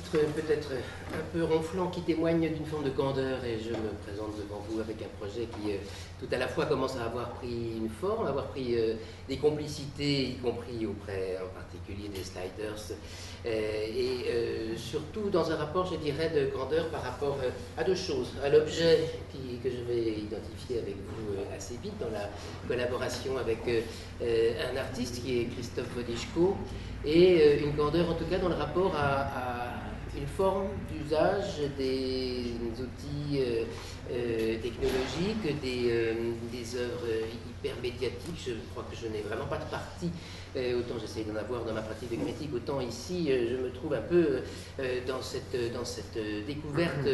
titre peut-être un peu ronflant qui témoigne d'une forme de candeur, et je me présente devant vous avec un projet qui tout à la fois commence à avoir pris une forme, à avoir pris des complicités, y compris auprès en particulier des sliders, surtout dans un rapport, je dirais, de grandeur par rapport à deux choses. À l'objet que je vais identifier avec vous assez vite dans la collaboration avec un artiste qui est Christophe Wodiczko, et une grandeur en tout cas dans le rapport à une forme d'usage des outils technologiques, des œuvres hyper médiatiques. Je crois que je n'ai vraiment pas de parti, autant j'essaie d'en avoir dans ma pratique de critique, autant ici je me trouve un peu dans cette découverte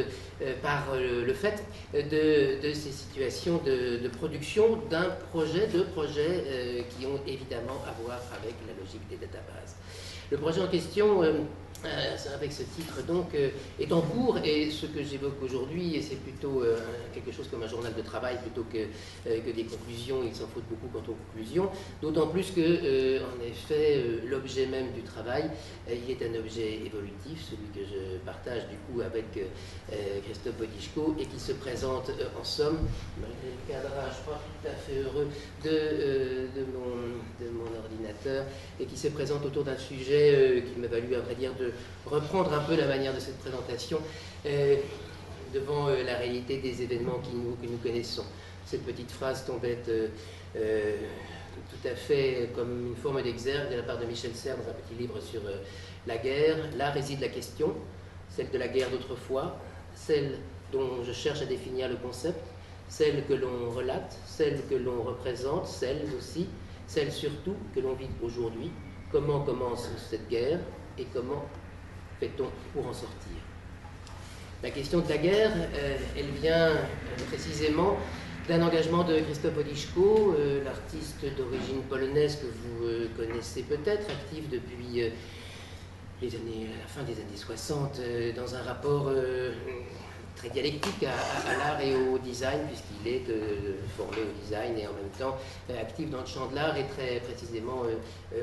par le fait de ces situations de production d'un projet, de projets qui ont évidemment à voir avec la logique des databases. Le projet en question, avec ce titre donc, est en cours, et ce que j'évoque aujourd'hui, c'est plutôt quelque chose comme un journal de travail plutôt que des conclusions. Il s'en faut beaucoup quant aux conclusions, d'autant plus que, en effet, l'objet même du travail, il est un objet évolutif, celui que je partage du coup avec Christophe Wodiczko, et qui se présente en somme, malgré le cadrage pas tout à fait heureux de mon ordinateur, et qui se présente autour d'un sujet qui m'a valu, à vrai dire, de reprendre un peu la manière de cette présentation devant la réalité des événements que nous connaissons. Cette petite phrase tombait tout à fait comme une forme d'exergue de la part de Michel Serres dans un petit livre sur la guerre. Là réside la question, celle de la guerre d'autrefois, celle dont je cherche à définir le concept, celle que l'on relate, celle que l'on représente, celle aussi, celle surtout que l'on vit aujourd'hui. Comment commence cette guerre et comment fait-on pour en sortir? La question de la guerre, elle vient précisément d'un engagement de Christophe Wodiczko, l'artiste d'origine polonaise que vous connaissez peut-être, actif depuis la fin des années 60, dans un rapport très dialectique à l'art et au design, puisqu'il est formé au design et en même temps actif dans le champ de l'art, et très précisément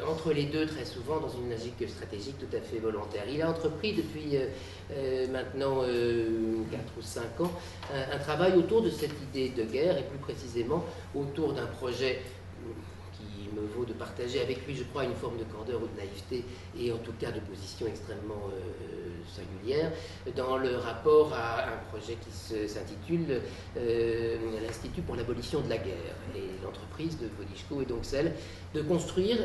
entre les deux très souvent dans une logique stratégique tout à fait volontaire. Il a entrepris depuis maintenant 4 ou 5 ans un travail autour de cette idée de guerre, et plus précisément autour d'un projet qui me vaut de partager avec lui, je crois, une forme de candeur ou de naïveté, et en tout cas de position extrêmement singulière, dans le rapport à un projet qui s'intitule l'Institut pour l'abolition de la guerre. Et l'entreprise de Wodiczko est donc celle de construire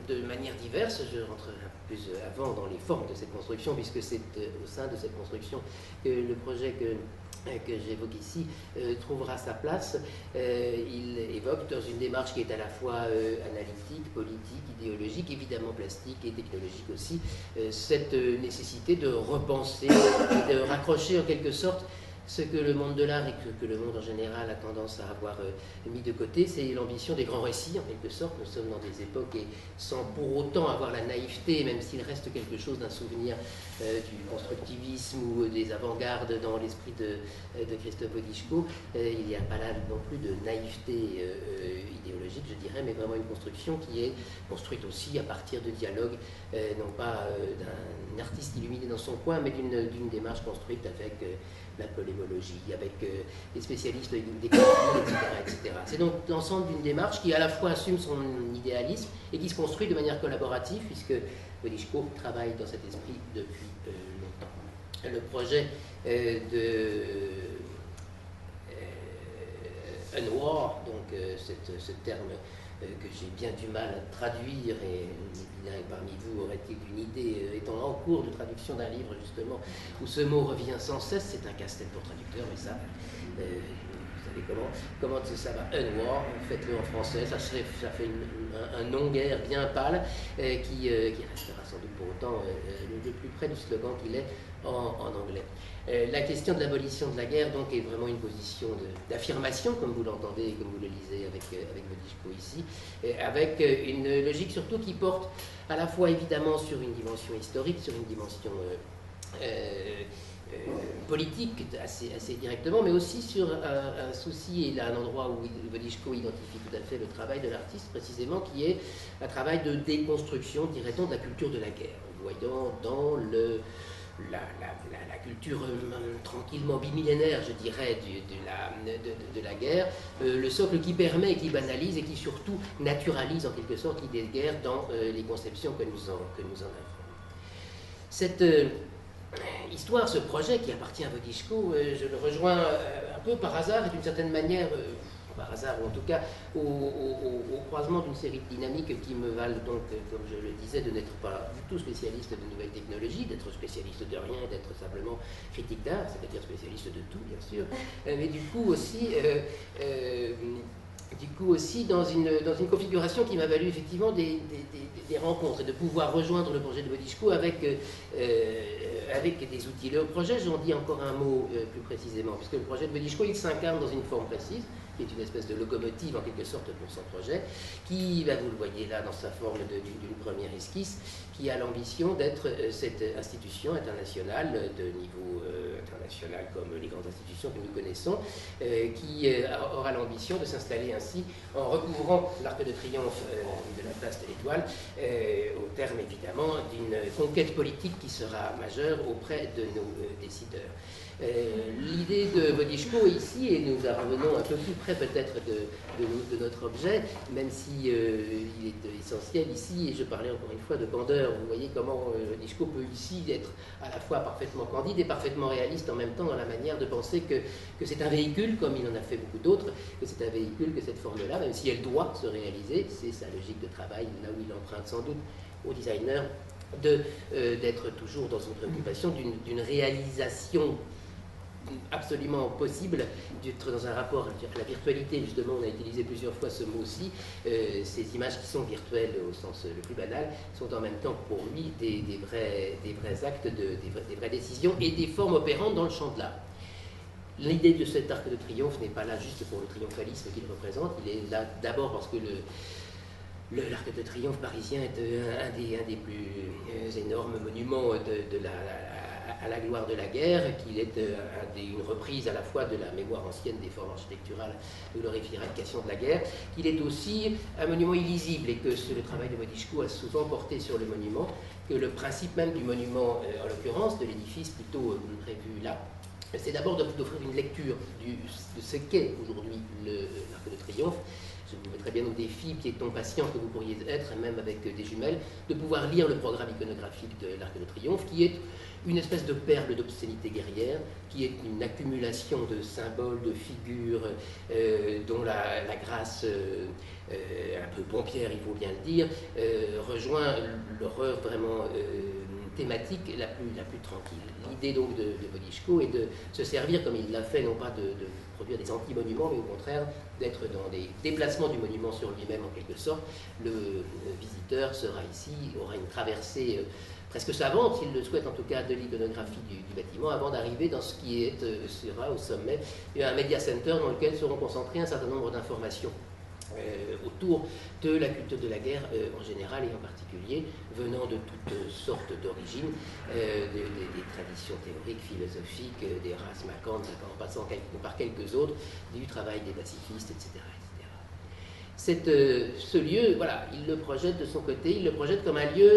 de manière diverse. Je rentrerai un peu plus avant dans les formes de cette construction, puisque c'est au sein de cette construction que le projet que j'évoque ici trouvera sa place. Il évoque dans une démarche qui est à la fois analytique, politique, idéologique, évidemment plastique et technologique aussi, cette nécessité de repenser, de raccrocher en quelque sorte ce que le monde de l'art et que le monde en général a tendance à avoir mis de côté, c'est l'ambition des grands récits en quelque sorte. Nous sommes dans des époques, et sans pour autant avoir la naïveté, même s'il reste quelque chose d'un souvenir du constructivisme ou des avant-gardes dans l'esprit de Christophe Wodiczko, il n'y a pas là non plus de naïveté idéologique, je dirais, mais vraiment une construction qui est construite aussi à partir de dialogues, non pas d'un artiste illuminé dans son coin, mais d'une démarche construite avec la polémologie, avec les spécialistes des conflits, etc. C'est donc l'ensemble d'une démarche qui à la fois assume son idéalisme et qui se construit de manière collaborative, puisque Wodiczko travaille dans cet esprit depuis longtemps. Le projet Unwar, donc ce terme que j'ai bien du mal à traduire, et parmi vous aurait-il une idée, étant en cours de traduction d'un livre justement où ce mot revient sans cesse. C'est un casse-tête pour traducteur, mais ça, vous savez comment ça va. Unwar, faites-le en français, ça fait un non-guerre bien pâle, qui restera sans doute pour autant le plus près du slogan qu'il est en anglais. La question de l'abolition de la guerre donc est vraiment une position d'affirmation, comme vous l'entendez et comme vous le lisez avec Wodiczko ici, avec une logique surtout qui porte à la fois évidemment sur une dimension historique, sur une dimension politique assez directement, mais aussi sur un souci, et là un endroit où Wodiczko identifie tout à fait le travail de l'artiste précisément, qui est un travail de déconstruction, dirait-on, de la culture de la guerre, voyant dans le la culture tranquillement bimillénaire, je dirais, de la guerre, le socle qui permet, qui banalise et qui surtout naturalise en quelque sorte l'idée de guerre dans les conceptions que nous en avons. Cette histoire, ce projet qui appartient à Wodiczko, je le rejoins un peu par hasard et d'une certaine manière, par hasard ou en tout cas au croisement d'une série de dynamiques qui me valent donc, comme je le disais, de n'être pas du tout spécialiste de nouvelles technologies, d'être spécialiste de rien, d'être simplement critique d'art, c'est-à-dire spécialiste de tout bien sûr, mais du coup aussi dans une configuration qui m'a valu effectivement des rencontres et de pouvoir rejoindre le projet de Wodiczko avec des outils. Le projet, j'en dis encore un mot plus précisément, puisque le projet de Wodiczko, il s'incarne dans une forme précise, qui est une espèce de locomotive en quelque sorte pour son projet, qui, vous le voyez là dans sa forme d'une première esquisse, qui a l'ambition d'être cette institution internationale de niveau international comme les grandes institutions que nous connaissons, qui aura l'ambition de s'installer ainsi en recouvrant l'Arc de Triomphe de la place de l'Étoile, au terme évidemment d'une conquête politique qui sera majeure auprès de nos décideurs. L'idée de Wodiczko ici, et nous revenons un peu plus près peut-être de notre objet, même si il est essentiel ici, et je parlais encore une fois de candeur, vous voyez comment Wodiczko peut ici être à la fois parfaitement candide et parfaitement réaliste en même temps dans la manière de penser que c'est un véhicule, comme il en a fait beaucoup d'autres, que c'est un véhicule, que cette forme-là, même si elle doit se réaliser, c'est sa logique de travail, là où il emprunte sans doute au designer, d'être toujours dans une préoccupation d'une réalisation absolument possible, d'être dans un rapport à la virtualité. Justement, on a utilisé plusieurs fois ce mot-ci. Ces images qui sont virtuelles au sens le plus banal sont en même temps pour lui des vrais actes, des vraies décisions et des formes opérantes dans le champ de l'art. L'idée de cet arc de triomphe n'est pas là juste pour le triomphalisme qu'il représente, il est là d'abord parce que l'Arc de Triomphe parisien est un des plus énormes monuments à la gloire de la guerre, qu'il est une reprise à la fois de la mémoire ancienne des formes architecturales de glorification de la guerre, qu'il est aussi un monument illisible et que le travail de Wodiczko a souvent porté sur le monument, que le principe même du monument, en l'occurrence de l'édifice plutôt prévu là, c'est d'abord d'offrir une lecture de ce qu'est aujourd'hui l'Arc de Triomphe. Je vous mettrai bien au défi, piéton patient que vous pourriez être, même avec des jumelles, de pouvoir lire le programme iconographique de l'Arc de Triomphe, qui est une espèce de perle d'obscénité guerrière, qui est une accumulation de symboles, de figures, dont la grâce, un peu pompière, il faut bien le dire, rejoint l'horreur vraiment thématique la plus tranquille. L'idée donc de Wodiczko est de se servir, comme il l'a fait, non pas de produire des anti-monuments, mais au contraire d'être dans des déplacements du monument sur lui-même en quelque sorte. Le visiteur sera ici, aura une traversée presque savante, s'il le souhaite en tout cas, de l'iconographie du bâtiment, avant d'arriver dans ce qui sera au sommet un media center dans lequel seront concentrées un certain nombre d'informations autour de la culture de la guerre en général et en particulier venant de toutes sortes d'origines, des traditions théoriques, philosophiques, des races marquantes, en passant par quelques autres, du travail des pacifistes, etc. Ce lieu, voilà, il le projette de son côté, il le projette comme un lieu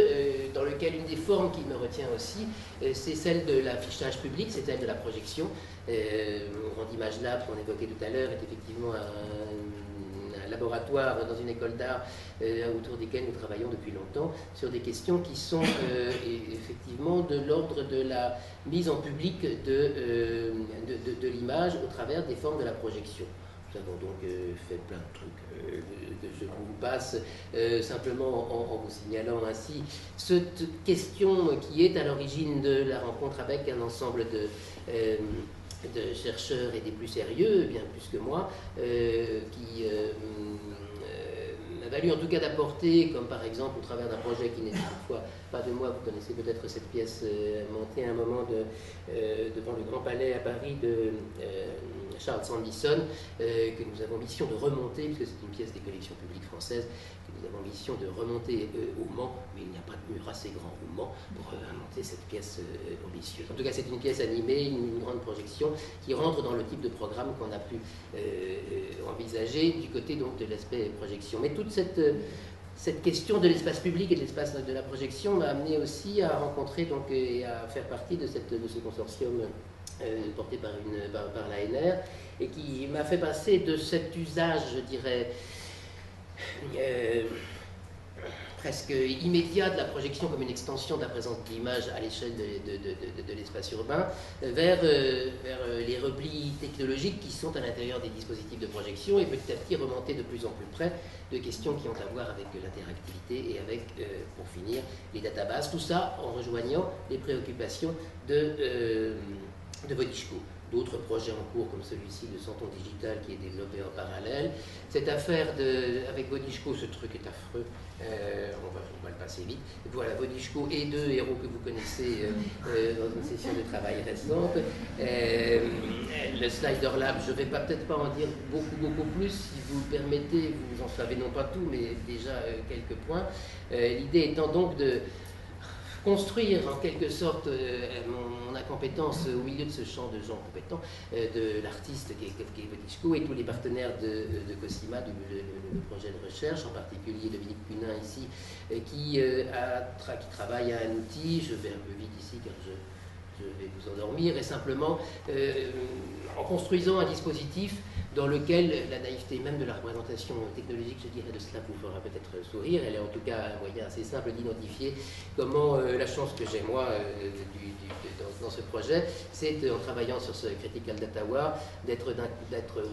dans lequel une des formes qui me retient aussi, c'est celle de l'affichage public, c'est celle de la projection. Mon Grand Image Lab qu'on évoquait tout à l'heure est effectivement un laboratoire dans une école d'art autour desquels nous travaillons depuis longtemps sur des questions qui sont effectivement de l'ordre de la mise en public de l'image au travers des formes de la projection. Nous avons donc fait plein de trucs que je vous passe simplement en vous signalant ainsi cette question qui est à l'origine de la rencontre avec un ensemble de chercheurs et des plus sérieux, bien plus que moi, qui m'a valu en tout cas d'apporter, comme par exemple au travers d'un projet qui n'est toutefois pas de moi, vous connaissez peut-être cette pièce montée à un moment devant le Grand Palais à Paris de Charles Sandison, que nous avons mission de remonter, puisque c'est une pièce des collections publiques françaises, que nous avons mission de remonter au Mans, mais il n'y a pas de mur assez grand au Mans pour monter cette pièce ambitieuse. En tout cas, c'est une pièce animée, une grande projection qui rentre dans le type de programme qu'on a pu envisager du côté donc de l'aspect projection. Mais toute cette cette question de l'espace public et de l'espace de la projection m'a amené aussi à rencontrer donc, et à faire partie de ce consortium porté par l'ANR, et qui m'a fait passer de cet usage, je dirais, presque immédiat de la projection comme une extension de la présence de l'image à l'échelle de l'espace urbain, vers les replis technologiques qui sont à l'intérieur des dispositifs de projection, et petit à petit remonter de plus en plus près de questions qui ont à voir avec l'interactivité et avec, pour finir, les databases. Tout ça en rejoignant les préoccupations de Wodiczko. D'autres projets en cours, comme celui-ci de Santon Digital, qui est développé en parallèle. Cette affaire avec Wodiczko, ce truc est affreux, on va le passer vite. Voilà, Wodiczko et deux héros que vous connaissez dans une session de travail récente. Le Slider Lab, je ne vais peut-être pas en dire beaucoup plus, si vous le permettez, vous en savez non pas tout, mais déjà quelques points. L'idée étant donc de construire en quelque sorte mon incompétence au milieu de ce champ de gens compétents, de l'artiste qui est Wodiczko, et tous les partenaires de COSIMA, le projet de recherche, en particulier Dominique Cunin ici, qui travaille à un outil. Je vais un peu vite ici car je vais vous endormir, et simplement en construisant un dispositif dans lequel la naïveté même de la représentation technologique, je dirais, de cela vous fera peut-être sourire. Elle est en tout cas un moyen assez simple d'identifier comment la chance que j'ai moi dans ce projet, c'est en travaillant sur ce Critical Data War, d'être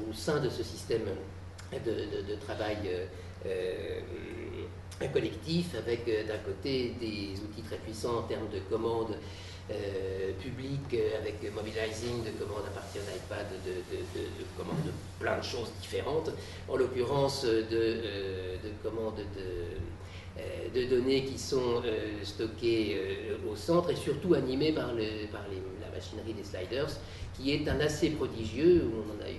au sein de ce système de travail collectif, avec d'un côté des outils très puissants en termes de commandes publiques, avec mobilizing de commandes à partir d'iPad, de commandes de plein de choses différentes, en l'occurrence de commandes de données qui sont stockées au centre, et surtout animées par la machinerie des sliders, qui est un assez prodigieux, où on n'en a eu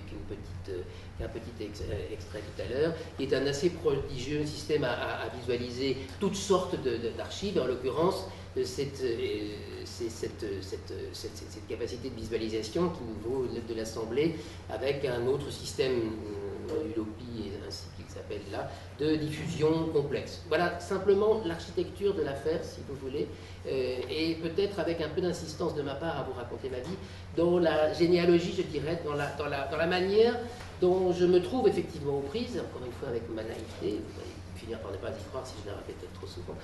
qu'un petit extrait tout à l'heure, qui est un assez prodigieux système à visualiser toutes sortes d'archives, en l'occurrence cette capacité de visualisation qui nous vaut de l'assembler avec un autre système, Ulopi, ainsi qu'il s'appelle là, de diffusion complexe. Voilà simplement l'architecture de l'affaire, si vous voulez, et peut-être avec un peu d'insistance de ma part à vous raconter ma vie, dans la généalogie, je dirais, dans la manière dont je me trouve effectivement aux prises, encore une fois avec ma naïveté, vous allez finir par ne pas y croire si je la répète trop souvent,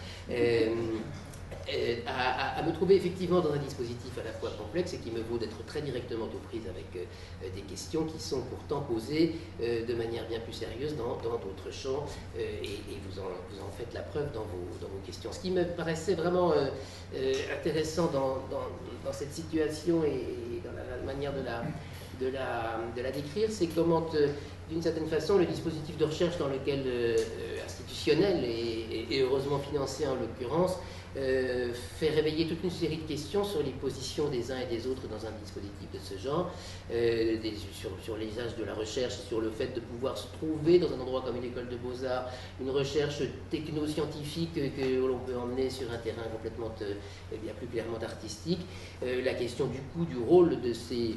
à me trouver effectivement dans un dispositif à la fois complexe et qui me vaut d'être très directement aux prises avec des questions qui sont pourtant posées de manière bien plus sérieuse dans d'autres champs, et vous en faites la preuve dans vos questions. Ce qui me paraissait vraiment intéressant dans cette situation et dans la manière de la décrire, c'est comment, d'une certaine façon, le dispositif de recherche dans lequel, institutionnel et heureusement financé en l'occurrence, fait réveiller toute une série de questions sur les positions des uns et des autres dans un dispositif de ce genre, sur l'usage de la recherche, sur le fait de pouvoir se trouver dans un endroit comme une école de beaux-arts, une recherche techno-scientifique que l'on peut emmener sur un terrain complètement bien plus clairement artistique, la question du coût, du rôle de ces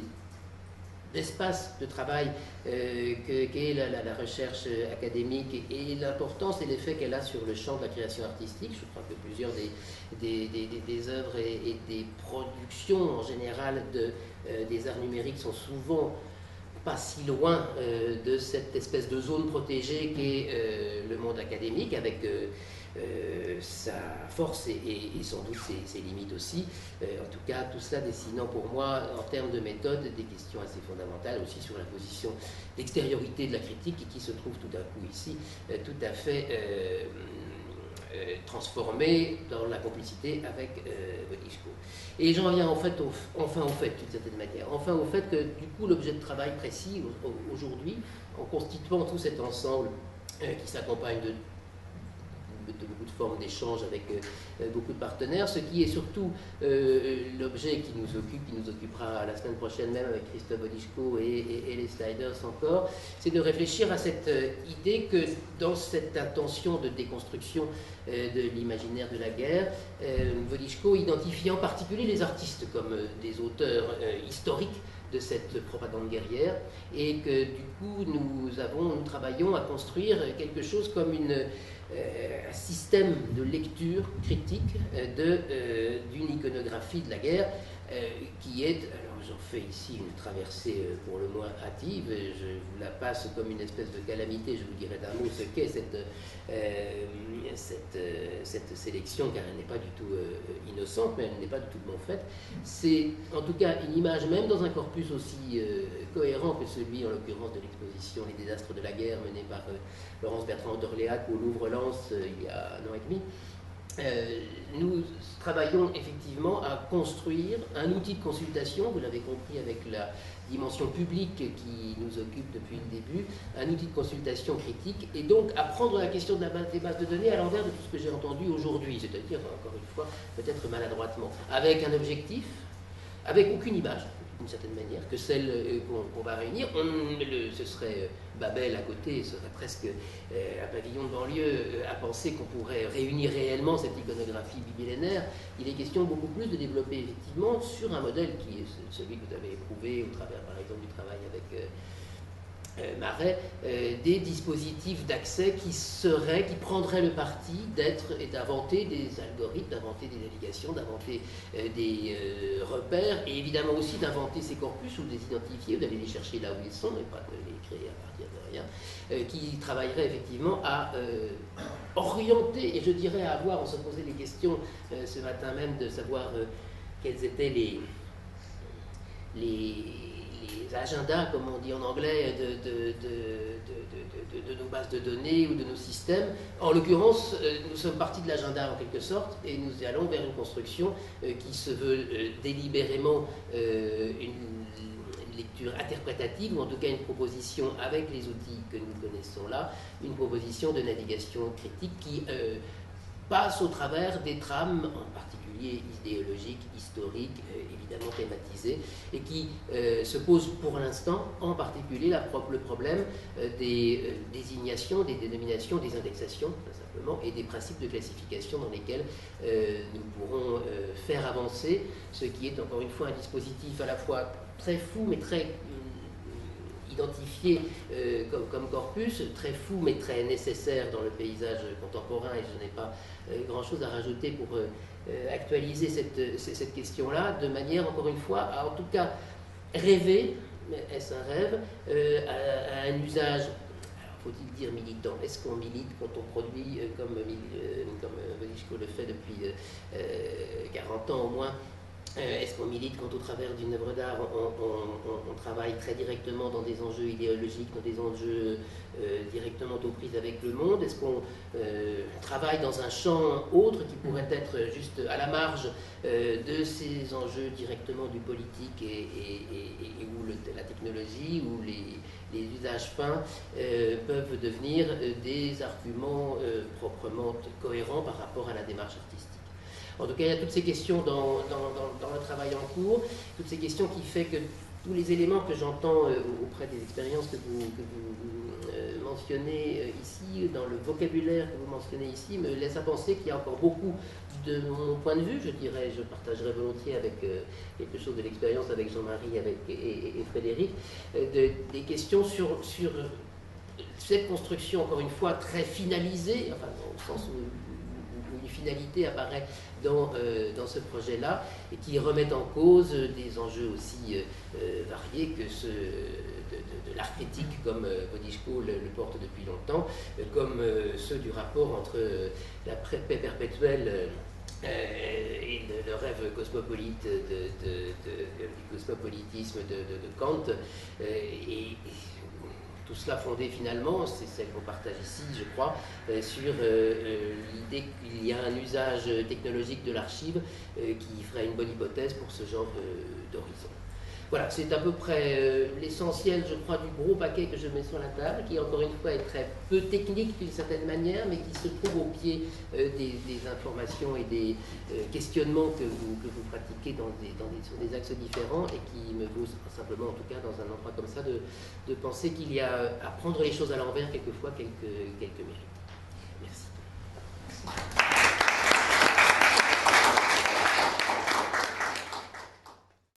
d'espace de travail qu'est la recherche académique, et l'importance et l'effet qu'elle a sur le champ de la création artistique. Je crois que plusieurs des œuvres et des productions en général des arts numériques sont souvent pas si loin de cette espèce de zone protégée qu'est le monde académique, avec sa force et sans doute ses limites aussi. En tout cas, tout cela dessinant pour moi, en termes de méthode, des questions assez fondamentales aussi sur la position d'extériorité de la critique, qui se trouve tout d'un coup ici tout à fait transformée dans la complicité avec Wodiczko. Et j'en viens enfin au fait, d'une certaine manière, enfin au fait que du coup l'objet de travail précis aujourd'hui, en constituant tout cet ensemble qui s'accompagne de beaucoup de formes d'échange avec beaucoup de partenaires, ce qui est surtout l'objet qui nous occupera la semaine prochaine même avec Christophe Wodiczko et les sliders encore, c'est de réfléchir à cette idée que dans cette intention de déconstruction de l'imaginaire de la guerre, Wodiczko identifie en particulier les artistes comme des auteurs historiques de cette propagande guerrière, et que du coup nous travaillons à construire quelque chose comme un système de lecture critique d'une iconographie de la guerre qui est, alors j'en fais ici une traversée pour le moins hâtive, je vous la passe comme une espèce de calamité, je vous dirai d'un mot ce qu'est cette sélection, car elle n'est pas du tout innocente, mais elle n'est pas du tout de bon fait. C'est en tout cas une image, même dans un corpus aussi cohérent que celui, en l'occurrence, de l'exposition Les désastres de la guerre, menée par Laurence Bertrand d'Orléac au Louvre-Lens il y a 1 an et demi. Nous travaillons effectivement à construire un outil de consultation, vous l'avez compris avec la dimension publique qui nous occupe depuis le début, un outil de consultation critique, et donc à prendre la question des bases de données à l'envers de tout ce que j'ai entendu aujourd'hui, c'est-à-dire, encore une fois, peut-être maladroitement, avec un objectif, avec aucune image, d'une certaine manière, que celle qu'on va réunir. Ce serait Babel à côté, ce serait presque un pavillon de banlieue à penser qu'on pourrait réunir réellement cette iconographie bimillénaire. Il est question beaucoup plus de développer effectivement sur un modèle qui est celui que vous avez éprouvé au travers par exemple du travail avec Marais, des dispositifs d'accès qui prendraient le parti d'être et d'inventer des algorithmes, d'inventer des navigations, d'inventer des repères, et évidemment aussi d'inventer ces corpus ou de les identifier, ou d'aller les chercher là où ils sont, et pas de les créer à partir de rien, qui travailleraient effectivement à orienter, et je dirais à avoir, on se posait les questions ce matin même de savoir quels étaient les agendas, comme on dit en anglais, de nos bases de données ou de nos systèmes. En l'occurrence, nous sommes partis de l'agenda en quelque sorte, et nous allons vers une construction qui se veut délibérément une lecture interprétative, ou en tout cas une proposition avec les outils que nous connaissons là, une proposition de navigation critique qui passe au travers des trames, en particulier idéologiques, historiques, évidemment thématisées, et qui se pose pour l'instant en particulier le problème des désignations, des dénominations, des indexations, tout simplement, et des principes de classification dans lesquels nous pourrons faire avancer ce qui est encore une fois un dispositif à la fois très fou mais très identifié comme corpus, très fou mais très nécessaire dans le paysage contemporain, et je n'ai pas grand-chose à rajouter pour actualiser cette question-là, de manière, encore une fois, à en tout cas rêver, est-ce un rêve, à un usage, faut-il dire militant? Est-ce qu'on milite quand on produit, comme Wodiczko le fait depuis 40 ans au moins? Est-ce qu'on milite quand, au travers d'une œuvre d'art, on travaille très directement dans des enjeux idéologiques, dans des enjeux directement aux prises avec le monde? Est-ce qu'on travaille dans un champ autre qui pourrait être juste à la marge de ces enjeux directement du politique et où la technologie ou les usages fins peuvent devenir des arguments proprement cohérents par rapport à la démarche artistique? En tout cas, il y a toutes ces questions dans le travail en cours, toutes ces questions qui font que tous les éléments que j'entends auprès des expériences que vous mentionnez ici, dans le vocabulaire que vous mentionnez ici, me laissent à penser qu'il y a encore beaucoup, de mon point de vue, je dirais, je partagerai volontiers avec quelque chose de l'expérience avec Jean-Marie et Frédéric, des questions sur cette construction, encore une fois, très finalisée, enfin, au sens où une finalité apparaît dans ce projet-là, et qui remettent en cause des enjeux aussi variés que ceux de l'art critique, comme Wodiczko le porte depuis longtemps, comme ceux du rapport entre la paix perpétuelle et le rêve cosmopolite du cosmopolitisme de Kant, et tout cela fondé finalement, c'est celle qu'on partage ici, je crois, sur l'idée qu'il y a un usage technologique de l'archive qui ferait une bonne hypothèse pour ce genre d'horizon. Voilà, c'est à peu près l'essentiel, je crois, du gros paquet que je mets sur la table, qui encore une fois est très peu technique d'une certaine manière, mais qui se trouve au pied des informations et des questionnements que vous pratiquez sur des axes différents, et qui me vaut simplement, en tout cas dans un endroit comme ça, de penser qu'il y a à prendre les choses à l'envers quelquefois quelques mérites. Merci.